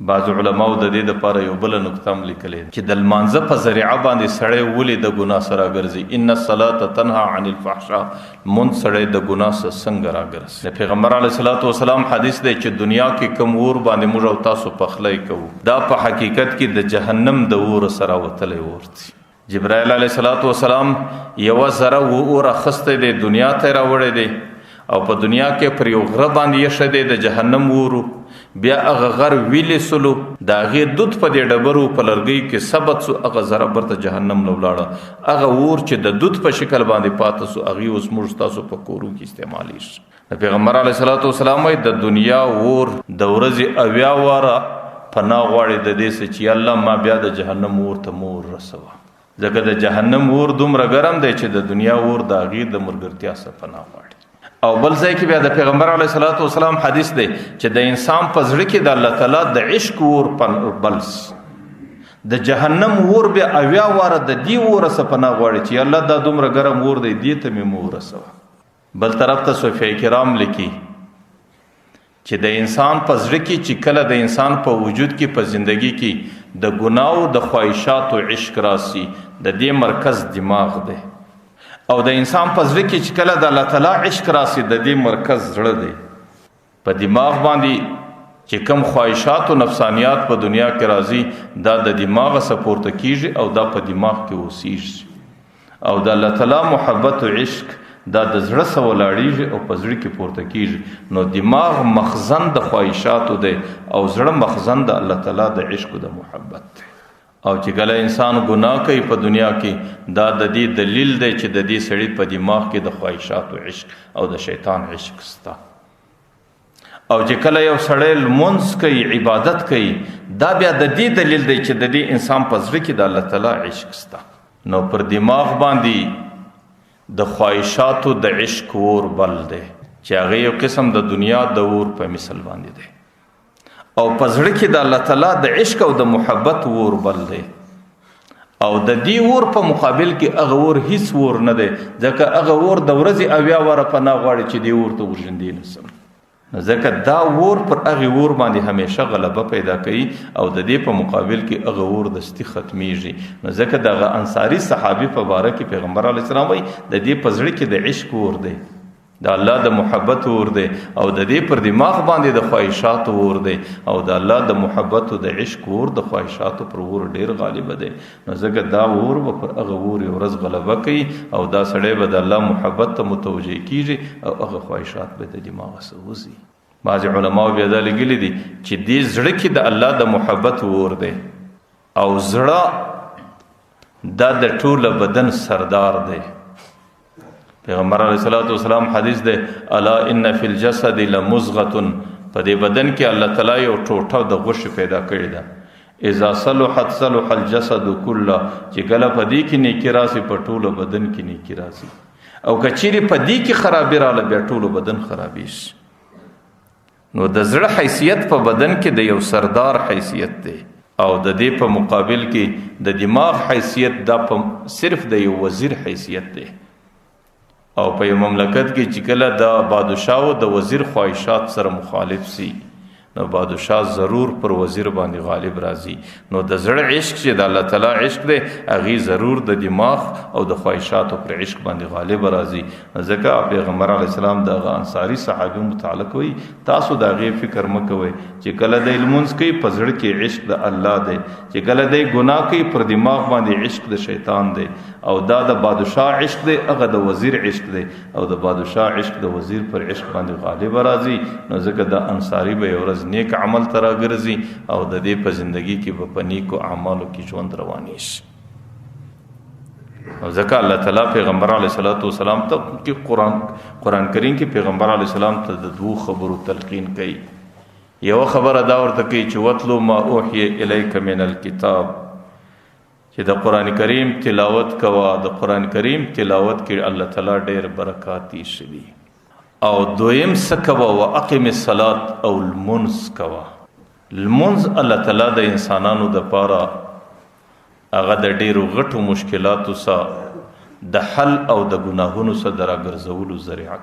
بعض علماء د دې لپاره یو بل نقطه هم لیکلې چې د لمانځه په ذریعه باندې سړی ولې د ګناه سره ګرځي. ان الصلاه تنها عن الفحشاء، مون سړی د ګناه څخه راګرځي. د پیغمبر علیه الصلاۃ والسلام حدیث دی چې دنیا کې کوم اور باندې موږ او تاسو پخلی کوو، دا په حقیقت کې د جهنم د اور سره وتلی ورته. جبرائیل علیه الصلاۃ والسلام یو ذره اور اخسته دی دنیا ته راوړی دی او په دنیا کې پر یو غره باندې یې شه دی د جهنم ورو، بیا هغه غر ویلې سلو د هغې دود په دې ډبرو په لرګۍ کې ثبت سو، هغه ذره برته جهنم له ولاړه. هغه اور چې د دود په شکل باندې پاته سو هغې اوس موږ تاسو په کورو کې استعمالیږي. د پیغمبر علیه الصلاۃ والسلام وایي د دنیا اور د ورځې 80 واره پناه غواړي د دې څه چې الله ما بیا د جهنم اور ته مور رسوه، ځکه د جهنم اور دومره ګرم دی چې د دنیا اور د هغې د ملګرتیا څخه پناه غواړي. او بل ځای کې بیا د پیغمبر علیه الصلاۃ والسلام حدیث دی چې د انسان په زړه کې د الله تعالی د عشق اور بلس، د جهنم اور بیا 80 واره د دې اور څخه پناه غواړي چې الله دا دومره ګرم اور دی دې ته مې مور رسوه. بل طرف ته صوفیه کرام لیکي چې د انسان په زړه کې چې کله د انسان په وجود کې په زندگی کې د ګناو د خواهشاتو عشق راسي، د دې مرکز دماغ دی، او د انسان په زړه کې چې کله د الله تعالی عشق راسي د دې مرکز زړه دی. په دماغ باندې چې کم خواهشات او نفسانیات په دنیا کې راځي دا د دماغ سپورته کیږي او دا په دماغ کې اوسیږي، او د الله تعالی محبت او عشق دا د زړه سره ولاړیږي او په زړه کې پورته کیږي. نو دماغ مخزن د خواهشاتو دی او زړه مخزن د الله تعالی د عشق او د محبت دی. او چې کله انسان ګناه کوي په دنیا کې دا د دې دلیل دی چې د دې سړي په دماغ کې د خواهشاتو عشق او د شیطان عشق ستا. او چې کله یو سړی لمونځ کوي عبادت کوي دا بیا د دې دلیل دی چې د دې انسان په زړه کې د الله تعالی عشق ستا. نو پر دماغ باندې د خواهشاتو د عشق اور بل دی چې هغه یو قسم د دنیا د اور په مثل باندې دی، او په زړه کې د الله تعالی د عشق او د محبت اور بل دی. او د دې اور په مقابل کې هغه اور هیڅ اور نه دی، ځکه هغه اور د ورځې 80 واره پناه غواړي چې دې اور ته ورژندې نسم، ځکه دا اور پر هغه اور باندې همیشه غلبه پیدا کوي او د دې په مقابل کې هغه اور دستی ختمیږي. نو ځکه دغه انصاری صحابي په باره کې پیغمبر علیه السلام وایي د دې په زړه کې د عشق اور دی، د الله د محبت اور دی، او د دې پر دماغ باندې د خواهشات اور دی، او د الله د محبت او د عشق اور د خواهشات پر اور ډیر غالب دی. نو ځکه دا اور به پر هغه اور یو ورځ غلبه کوي او دا سړی به د الله محبت ته متوجه کیږي او هغه خواهشات به د دماغ څخه وځي. بعض علماء بیا دا لیکلي دي چې دې زړه کې د الله د محبت اور دی او زړه دا د ټول بدن سردار دی. پیغمبر علیه الصلاۃ والسلام حدیث دی الا ان فی الجسد لمضغه، په دې بدن کې الله تعالی یو ټوټه د غوښې پیدا کړې ده، اذا صلحت صلح الجسد كله، چې کله په دې کې نیکی راسي په ټولو بدن کې نیکی راسي، او کچېرې په دې کې خرابي رااله بیا ټولو بدن خرابېږي. نو د زړه حیثیت په بدن کې د یو سردار حیثیت دی، او د دې په مقابل کې د دماغ حیثیت دا صرف د یو وزیر حیثیت دی. او په یو مملکت کې چې کله د بادشاه او د وزیر خواهشات سره مخالف سي نو بادشاه ضرور پر وزیر باندې غالب راځي. نو د زړه عشق چې د الله تعالی عشق دی هغه ضرور د دماغ او د خواهشاتو پر عشق باندې غالب راځي. ځکه پیغمبر علیه السلام د انصاری صحابي متعلق وي تاسو دا غي فکر مکوئ چې کله د لمونځ کوي په زړه کې عشق د الله دی، چې کله د ګناه کوي پر دماغ باندې عشق د شیطان دی، او دا د بادشاه عشق دی هغه د وزیر عشق دی، او د بادشاه عشق د وزیر پر عشق باندې غالب راځي. نو ځکه د انصاری به یو ورځ نیک عمل ترا ګرځي او د دې په زندگی کې په نیکو اعمالو کې ژوند رواني شي. او ځکه الله تعالی پیغمبر علیه الصلاۃ والسلام ته کې قرآن کریم کې پیغمبر علیه السلام ته د دوه خبرو تلقین کوي. یو خبره دا ورته کوي چې وتلو ما اوحی الیک من الکتاب، چې د قرآن کریم تلاوت کوا، د قرآن کریم تلاوت کې الله تعالی ډېر برکات شي. او دویم سکوا و اقیم الصلاة او المنز کوا. المنز الله تعالی د انسانانو د پاره هغه د ډیرو غټو مشکلاتو سره د حل او د ګناهونو سره راګرځولو ذریعہ